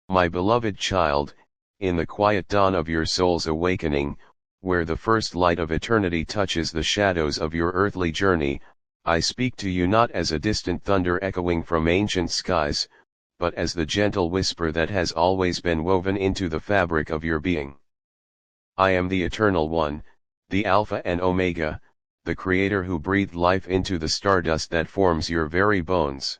My beloved child, in the quiet dawn of your soul's awakening, where the first light of eternity touches the shadows of your earthly journey, I speak to you not as a distant thunder echoing from ancient skies, but as the gentle whisper that has always been woven into the fabric of your being. I am the Eternal One, the Alpha and Omega, the Creator who breathed life into the stardust that forms your very bones.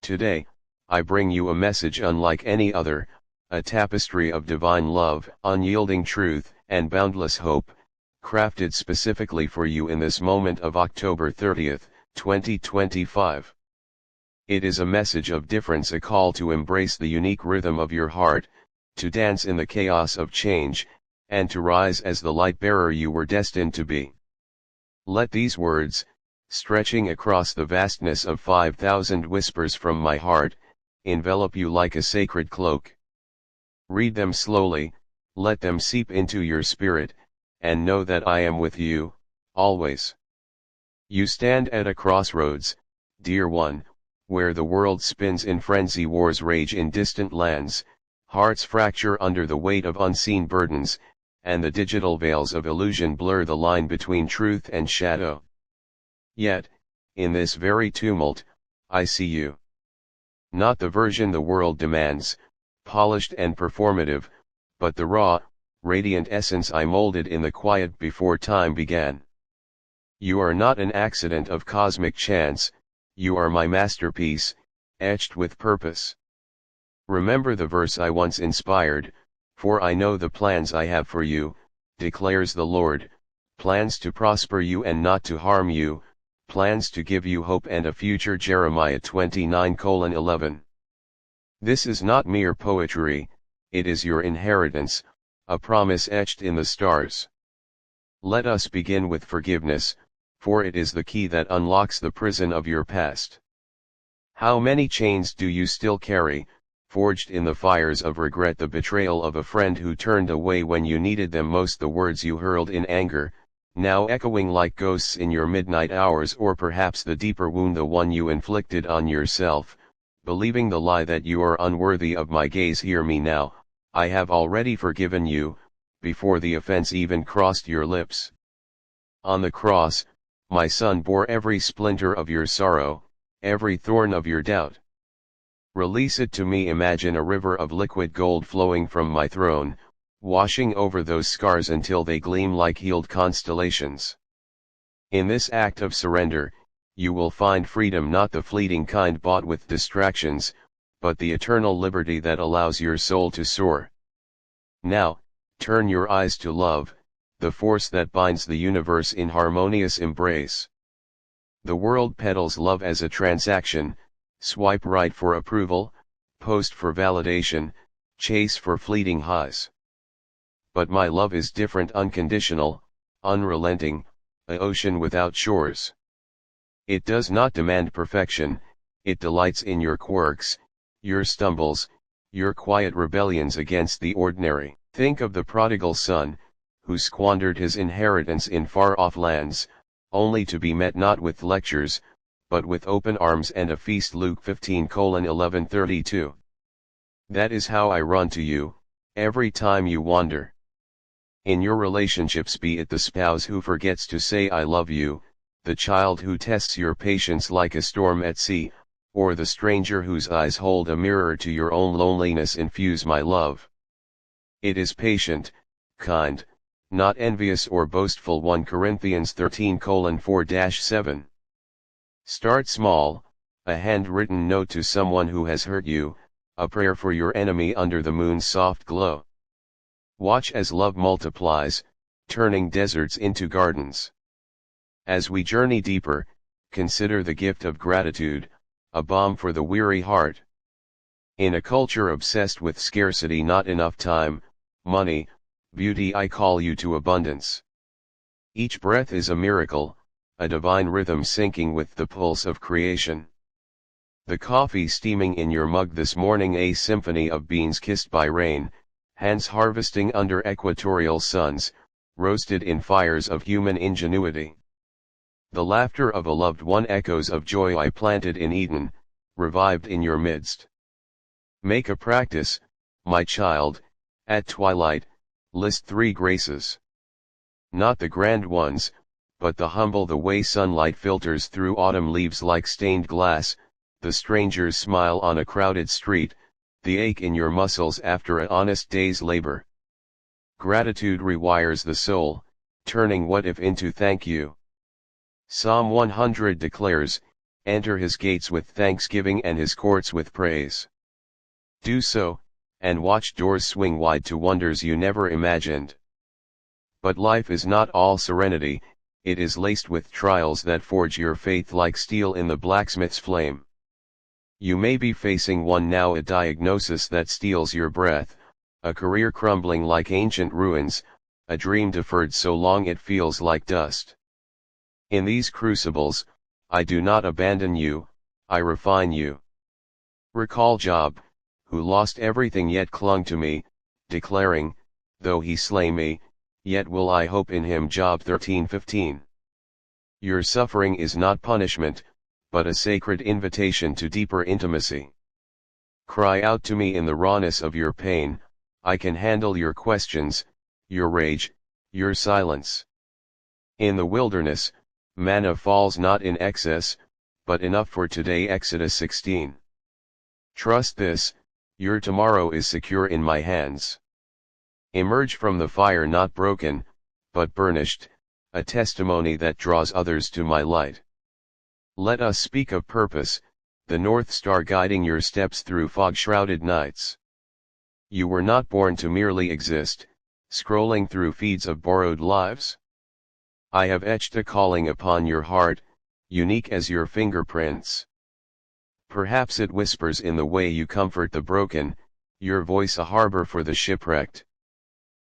Today, I bring you a message unlike any other, a tapestry of divine love, unyielding truth, and boundless hope, crafted specifically for you in this moment of October 30th, 2025. It is a message of difference, a call to embrace the unique rhythm of your heart, to dance in the chaos of change, and to rise as the light bearer you were destined to be. Let these words, stretching across the vastness of 5,000 whispers from my heart, envelop you like a sacred cloak. Read them slowly, let them seep into your spirit, and know that I am with you, always. You stand at a crossroads, dear one, where the world spins in frenzy, wars rage in distant lands, hearts fracture under the weight of unseen burdens, and the digital veils of illusion blur the line between truth and shadow. Yet, in this very tumult, I see you. Not the version the world demands, polished and performative, but the raw, radiant essence I molded in the quiet before time began. You are not an accident of cosmic chance, you are my masterpiece, etched with purpose. Remember the verse I once inspired, for I know the plans I have for you, declares the Lord, plans to prosper you and not to harm you, plans to give you hope and a future. Jeremiah 29:11. This is not mere poetry, it is your inheritance, a promise etched in the stars. Let us begin with forgiveness, for it is the key that unlocks the prison of your past. How many chains do you still carry, forged in the fires of regret, the betrayal of a friend who turned away when you needed them most, the words you hurled in anger, now echoing like ghosts in your midnight hours, or perhaps the deeper wound, the one you inflicted on yourself, believing the lie that you are unworthy of my gaze. Hear me now, I have already forgiven you, before the offense even crossed your lips. On the cross, my Son bore every splinter of your sorrow, every thorn of your doubt. Release it to me. Imagine a river of liquid gold flowing from my throne, washing over those scars until they gleam like healed constellations. In this act of surrender, you will find freedom, not the fleeting kind bought with distractions, but the eternal liberty that allows your soul to soar. Now, turn your eyes to love, the force that binds the universe in harmonious embrace. The world peddles love as a transaction, swipe right for approval, post for validation, chase for fleeting highs. But my love is different, unconditional, unrelenting, an ocean without shores. It does not demand perfection, it delights in your quirks, your stumbles, your quiet rebellions against the ordinary. Think of the prodigal son, who squandered his inheritance in far-off lands, only to be met not with lectures, but with open arms and a feast. Luke 15:11-32. That is how I run to you, every time you wander. In your relationships, be it the spouse who forgets to say I love you, the child who tests your patience like a storm at sea, or the stranger whose eyes hold a mirror to your own loneliness, infuse my love. It is patient, kind, not envious or boastful. 1 Corinthians 13:4-7. Start small, a handwritten note to someone who has hurt you, a prayer for your enemy under the moon's soft glow. Watch as love multiplies, turning deserts into gardens. As we journey deeper, consider the gift of gratitude, a balm for the weary heart. In a culture obsessed with scarcity, not enough time, money, beauty, I call you to abundance. Each breath is a miracle, a divine rhythm syncing with the pulse of creation. The coffee steaming in your mug this morning, a symphony of beans kissed by rain, hands harvesting under equatorial suns, roasted in fires of human ingenuity. The laughter of a loved one, echoes of joy I planted in Eden, revived in your midst. Make a practice, My child, at twilight, list 3 graces. Not the grand ones, but the humble, the way sunlight filters through autumn leaves like stained glass, the stranger's smile on a crowded street, the ache in your muscles after an honest day's labor. Gratitude rewires the soul, turning what if into thank you. Psalm 100 declares, enter his gates with thanksgiving and his courts with praise. Do so, and watch doors swing wide to wonders you never imagined. But life is not all serenity, it is laced with trials that forge your faith like steel in the blacksmith's flame. You may be facing one now, a diagnosis that steals your breath, a career crumbling like ancient ruins, a dream deferred so long it feels like dust. In these crucibles, I do not abandon you, I refine you. Recall Job, who lost everything yet clung to me, declaring, though he slay me, yet will I hope in him. Job 13:15. Your suffering is not punishment, but a sacred invitation to deeper intimacy. Cry out to me in the rawness of your pain, I can handle your questions, your rage, your silence. In the wilderness, manna falls not in excess, but enough for today. Exodus 16. Trust this, your tomorrow is secure in my hands. Emerge from the fire not broken, but burnished, a testimony that draws others to my light. Let us speak of purpose, the North Star guiding your steps through fog-shrouded nights. You were not born to merely exist, scrolling through feeds of borrowed lives. I have etched a calling upon your heart, unique as your fingerprints. Perhaps it whispers in the way you comfort the broken, your voice a harbor for the shipwrecked.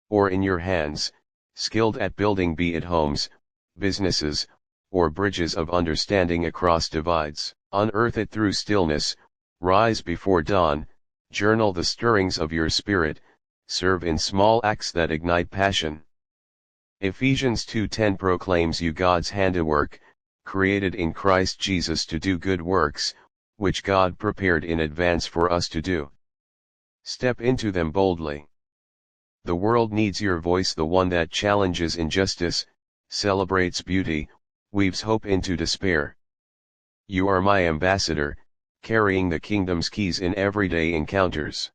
Or in your hands, skilled at building, be it homes, businesses, or bridges of understanding across divides. Unearth it through stillness, rise before dawn, journal the stirrings of your spirit, serve in small acts that ignite passion. Ephesians 2:10 proclaims you God's handiwork, created in Christ Jesus to do good works, which God prepared in advance for us to do. Step into them boldly. The world needs your voice, the one that challenges injustice, celebrates beauty, weaves hope into despair. You are my ambassador, carrying the kingdom's keys in everyday encounters.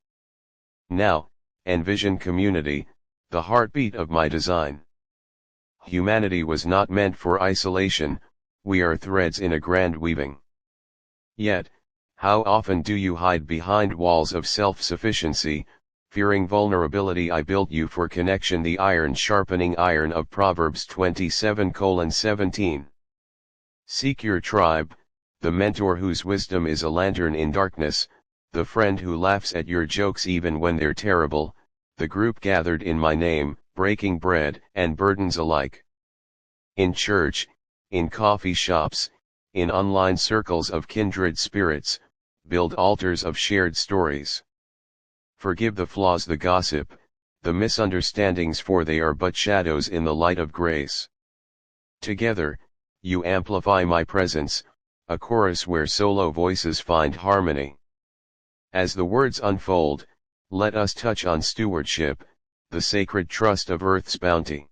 Now, envision community, the heartbeat of my design. Humanity was not meant for isolation, we are threads in a grand weaving. Yet, how often do you hide behind walls of self-sufficiency, fearing vulnerability? I built you for connection, the iron sharpening iron of Proverbs 27:17. Seek your tribe, the mentor whose wisdom is a lantern in darkness, the friend who laughs at your jokes even when they're terrible, the group gathered in my name, breaking bread and burdens alike. In church, in coffee shops, in online circles of kindred spirits, build altars of shared stories. Forgive the flaws, the gossip, the misunderstandings, for they are but shadows in the light of grace. Together, you amplify my presence, a chorus where solo voices find harmony. As the words unfold, let us touch on stewardship, the sacred trust of Earth's bounty.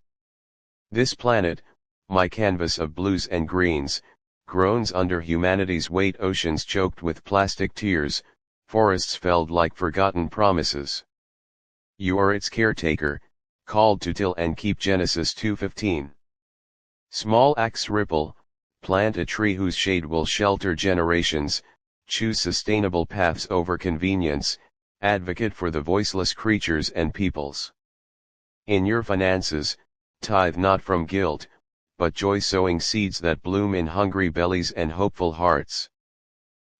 This planet, my canvas of blues and greens, groans under humanity's weight, oceans choked with plastic tears, forests felled like forgotten promises. You are its caretaker, called to till and keep. Genesis 2:15. Small acts ripple, plant a tree whose shade will shelter generations, choose sustainable paths over convenience, advocate for the voiceless creatures and peoples. In your finances, tithe not from guilt, but joy, sowing seeds that bloom in hungry bellies and hopeful hearts.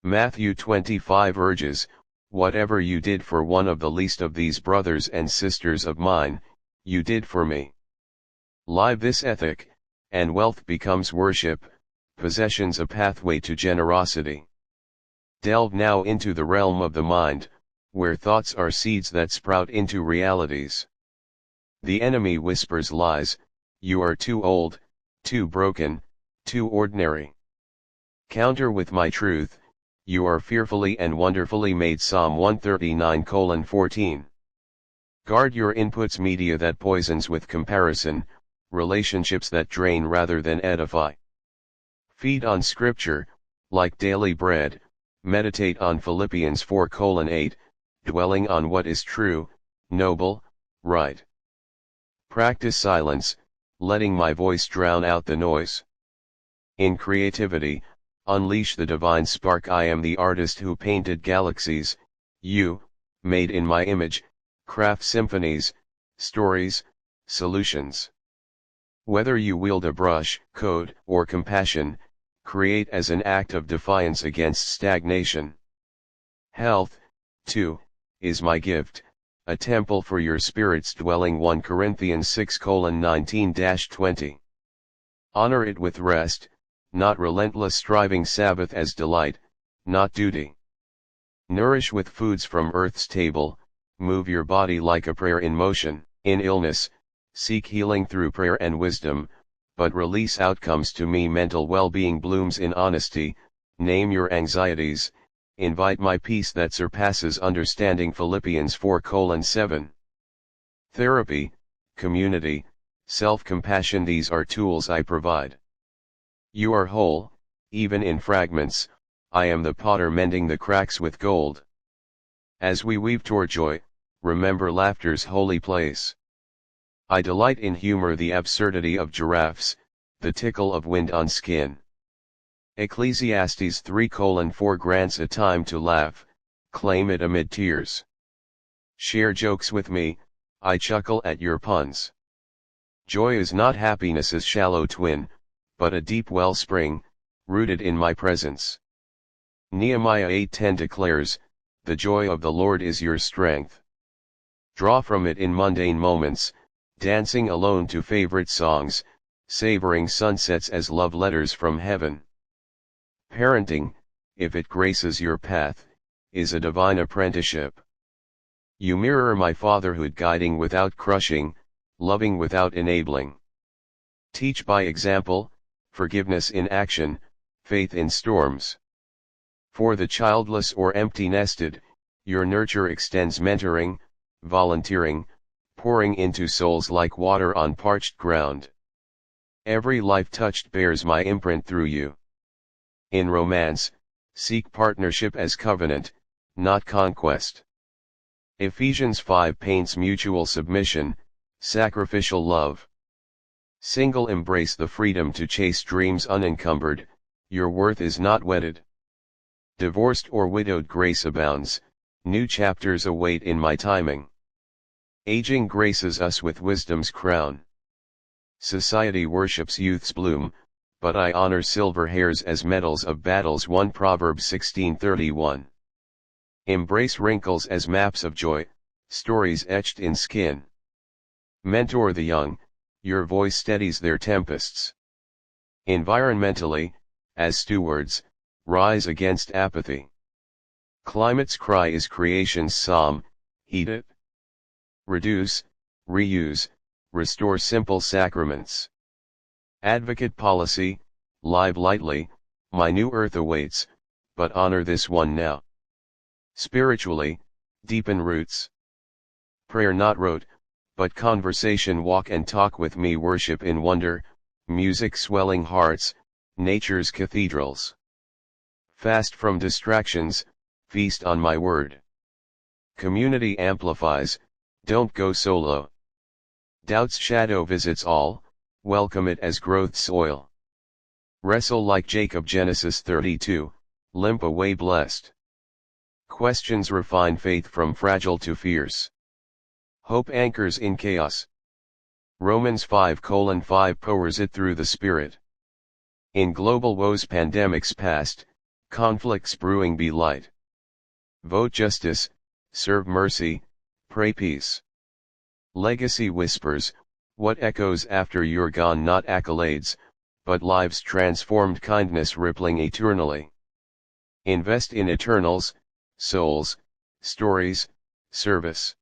Matthew 25 urges, whatever you did for one of the least of these brothers and sisters of mine, you did for me. Live this ethic, and wealth becomes worship, possessions a pathway to generosity. Delve now into the realm of the mind, where thoughts are seeds that sprout into realities. The enemy whispers lies, you are too old, too broken, too ordinary. Counter with my truth, you are fearfully and wonderfully made. Psalm 139:14. Guard your inputs, media that poisons with comparison, relationships that drain rather than edify. Feed on scripture, like daily bread, meditate on Philippians 4:8, dwelling on what is true, noble, right. Practice silence, letting my voice drown out the noise. In creativity, unleash the divine spark. I am the artist who painted galaxies, you, made in my image, craft symphonies, stories, solutions. Whether you wield a brush, code, or compassion, create as an act of defiance against stagnation. Health, too, is my gift, a temple for your spirit's dwelling. 1 Corinthians 6:19-20. Honor it with rest, not relentless striving. Sabbath as delight, not duty. Nourish with foods from earth's table, move your body like a prayer in motion. In illness, seek healing through prayer and wisdom, but release outcomes to me. Mental well-being blooms in honesty, name your anxieties, invite my peace that surpasses understanding. Philippians 4:7. Therapy, community, self-compassion, these are tools I provide. You are whole, even in fragments. I am the potter mending the cracks with gold. As we weave toward joy, remember laughter's holy place. I delight in humor, the absurdity of giraffes, the tickle of wind on skin. Ecclesiastes 3:4 grants a time to laugh, claim it amid tears. Share jokes with me, I chuckle at your puns. Joy is not happiness's shallow twin, but a deep wellspring, rooted in my presence. Nehemiah 8:10 declares, the joy of the Lord is your strength. Draw from it in mundane moments, dancing alone to favorite songs, savoring sunsets as love letters from heaven. Parenting, if it graces your path, is a divine apprenticeship. You mirror my fatherhood, guiding without crushing, loving without enabling. Teach by example, forgiveness in action, faith in storms. For the childless or empty-nested, your nurture extends mentoring, volunteering, pouring into souls like water on parched ground. Every life touched bears my imprint through you. In romance, seek partnership as covenant, not conquest. Ephesians 5 paints mutual submission, sacrificial love. Single embrace the freedom to chase dreams unencumbered, your worth is not wedded. Divorced or widowed, grace abounds, new chapters await in my timing. Aging graces us with wisdom's crown. Society worships youth's bloom, but I honor silver hairs as medals of battles. 1 Proverbs 16:31. Embrace wrinkles as maps of joy, stories etched in skin. Mentor the young, your voice steadies their tempests. Environmentally, as stewards, rise against apathy. Climate's cry is creation's psalm, heed it. Reduce, reuse, restore simple sacraments. Advocate policy, live lightly, my new earth awaits, but honor this one now. Spiritually, deepen roots. Prayer not rote, but conversation, walk and talk with me, worship in wonder, music swelling hearts, nature's cathedrals. Fast from distractions, feast on my word. Community amplifies, don't go solo. Doubt's shadow visits all, welcome it as growth soil. Wrestle like Jacob, Genesis 32, limp away blessed. Questions refine faith from fragile to fierce. Hope anchors in chaos. Romans 5:5 powers it through the Spirit. In global woes, pandemics past, conflicts brewing, be light. Vote justice, serve mercy, pray peace. Legacy whispers, what echoes after you're gone? Not accolades, but lives transformed, kindness rippling eternally. Invest in eternals, souls, stories, service.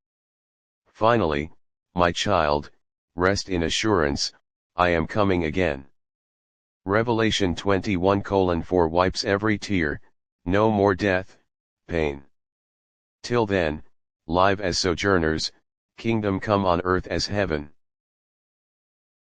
Finally, my child, rest in assurance, I am coming again. Revelation 21:4 wipes every tear, no more death, pain. Till then, live as sojourners, Kingdom come on earth as heaven.